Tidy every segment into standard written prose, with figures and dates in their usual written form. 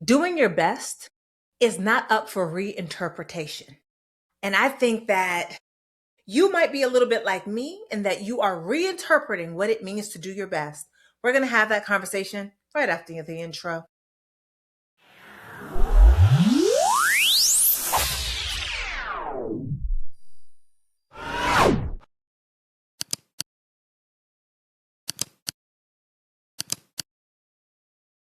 Doing your best is not up for reinterpretation. And I think that you might be a little bit like me in that you are reinterpreting what it means to do your best. We're going to have that conversation right after the intro.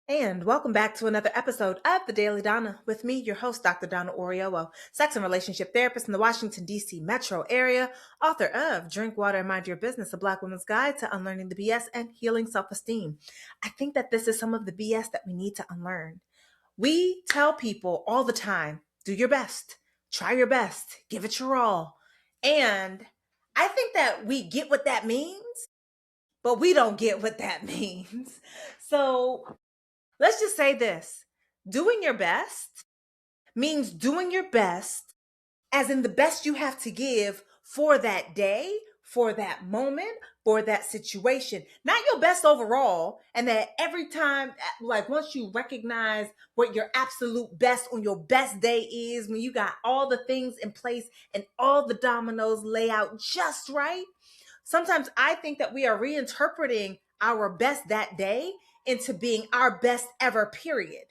And welcome back to another episode of the Daily Donna with me, your host, Dr. Donna Oriolo, sex and relationship therapist in the Washington, D.C. metro area, author of Drink Water and Mind Your Business, a Black woman's guide to unlearning the BS and healing self-esteem. I think that this is some of the BS that we need to unlearn. We tell people all the time, do your best, try your best, give it your all. And I think that we get what that means, but we don't get what that means. So let's just say this. Doing your best means doing your best as in the best you have to give for that day, for that moment, for that situation. Not your best overall, and that every time, like once you recognize what your absolute best on your best day is, when you got all the things in place and all the dominoes lay out just right, sometimes I think that we are reinterpreting our best that day into being our best ever, period.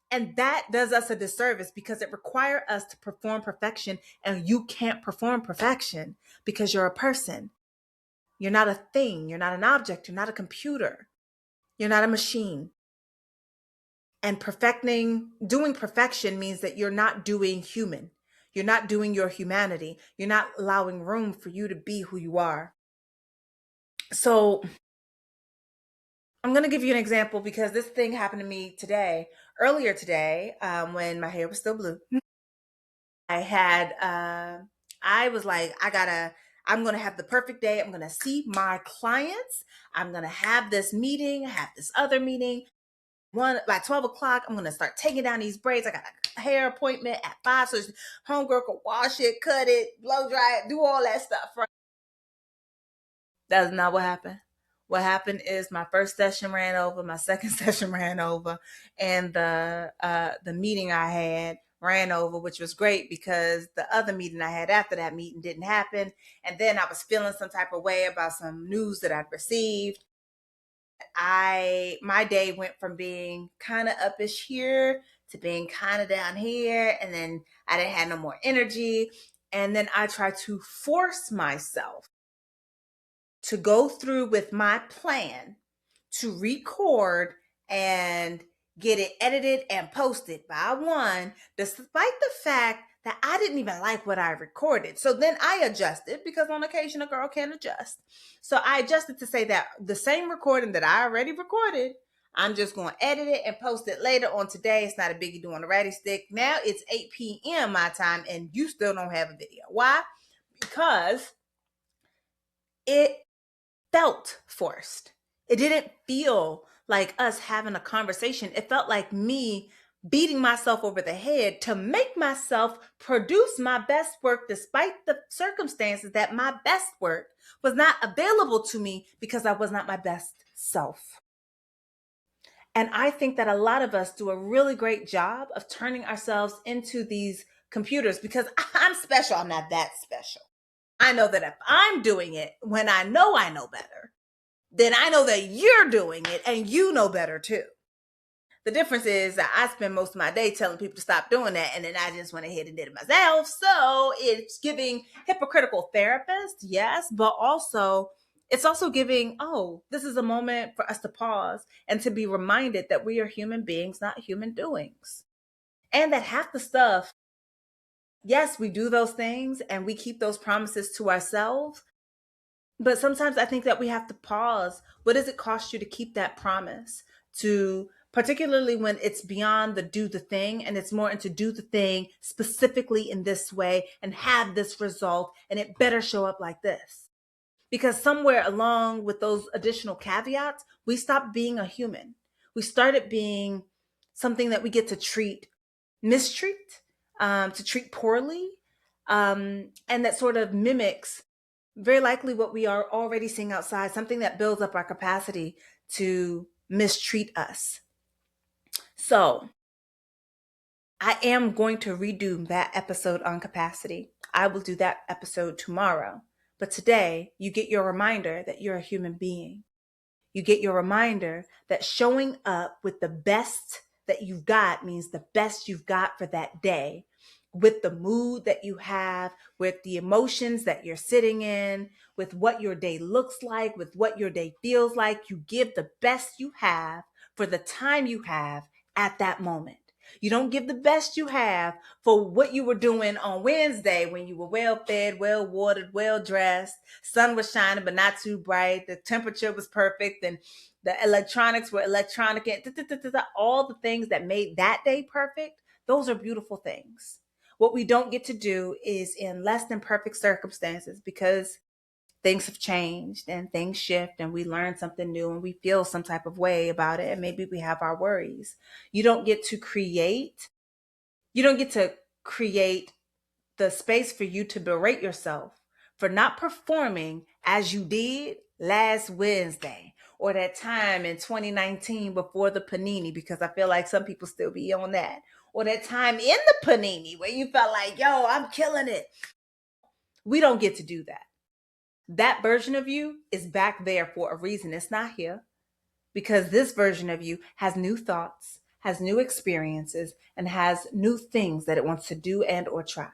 And that does us a disservice because it requires us to perform perfection, and you can't perform perfection because you're a person. You're not a thing. You're not an object. You're not a computer. You're not a machine. And doing perfection means that you're not doing human. You're not doing your humanity. You're not allowing room for you to be who you are. So I'm going to give you an example because this thing happened to me earlier today, when my hair was still blue. I was like, I'm going to have the perfect day. I'm going to see my clients. I'm going to have this meeting, have this other meeting. By 12 o'clock, I'm going to start taking down these braids. I got a hair appointment at 5, so homegirl can wash it, cut it, blow dry it, do all that stuff. Right? That's not what happened. What happened is my first session ran over, my second session ran over, and the meeting I had ran over, which was great because the other meeting I had after that meeting didn't happen. And then I was feeling some type of way about some news that I'd received. My day went from being kind of uppish here to being kind of down here, and then I didn't have no more energy. And then I tried to force myself to go through with my plan to record and get it edited and posted by one, despite the fact that I didn't even like what I recorded. So then I adjusted, because on occasion a girl can adjust. So I adjusted to say that the same recording that I already recorded, I'm just going to edit it and post it later on today. It's not a biggie doing a ratty stick. Now it's 8 p.m. my time and you still don't have a video. Why? Because it felt forced. It didn't feel like us having a conversation. It felt like me beating myself over the head to make myself produce my best work, despite the circumstances that my best work was not available to me because I was not my best self. And I think that a lot of us do a really great job of turning ourselves into these computers because I'm special. I'm not that special. I know that if I'm doing it when I know better, then I know that you're doing it and you know better too. The difference is that I spend most of my day telling people to stop doing that, and then I just went ahead and did it myself. So it's giving hypocritical therapist, yes, but also it's also giving, oh, this is a moment for us to pause and to be reminded that we are human beings, not human doings. And that half the stuff, yes, we do those things and we keep those promises to ourselves. But sometimes I think that we have to pause. What does it cost you to keep that promise? Particularly when it's beyond the do the thing and it's more into do the thing specifically in this way and have this result, and it better show up like this. Because somewhere along with those additional caveats, we stopped being a human. We started being something that we get to mistreat, to treat poorly, and that sort of mimics very likely what we are already seeing outside, something that builds up our capacity to mistreat us. So I am going to redo that episode on capacity. I will do that episode tomorrow. But today, you get your reminder that you're a human being. You get your reminder that showing up with the best that you've got means the best you've got for that day, with the mood that you have, with the emotions that you're sitting in, with what your day looks like, with what your day feels like. You give the best you have for the time you have at that moment. You don't give the best you have for what you were doing on Wednesday when you were well fed, well watered, well dressed, sun was shining but not too bright, the temperature was perfect, and the electronics were electronic, and all the things that made that day perfect. Those are beautiful things. What we don't get to do is in less than perfect circumstances, because things have changed and things shift and we learn something new and we feel some type of way about it, and maybe we have our worries. You don't get to create you don't get to create the space for you to berate yourself for not performing as you did last Wednesday or that time in 2019 before the panini, because I feel like some people still be on that, or that time in the panini where you felt like, yo, I'm killing it. We don't get to do that. That version of you is back there for a reason. It's not here because this version of you has new thoughts, has new experiences, and has new things that it wants to do and or try.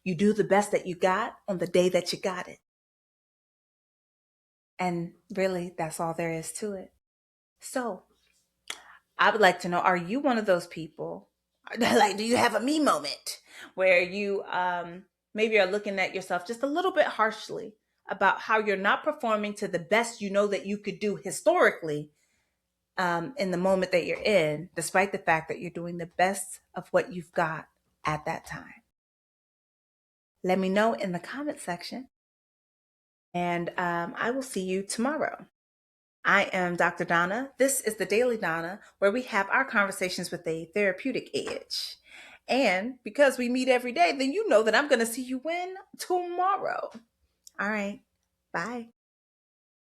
You do the best that you got on the day that you got it. And really, that's all there is to it. So I would like to know, are you one of those people? Like, do you have a me moment where you maybe are looking at yourself just a little bit harshly about how you're not performing to the best you know that you could do historically in the moment that you're in, despite the fact that you're doing the best of what you've got at that time? Let me know in the comment section, and I will see you tomorrow. I am Dr. Donna. This is the Daily Donna, where we have our conversations with a therapeutic edge. And because we meet every day, then you know that I'm going to see you when tomorrow. All right. Bye.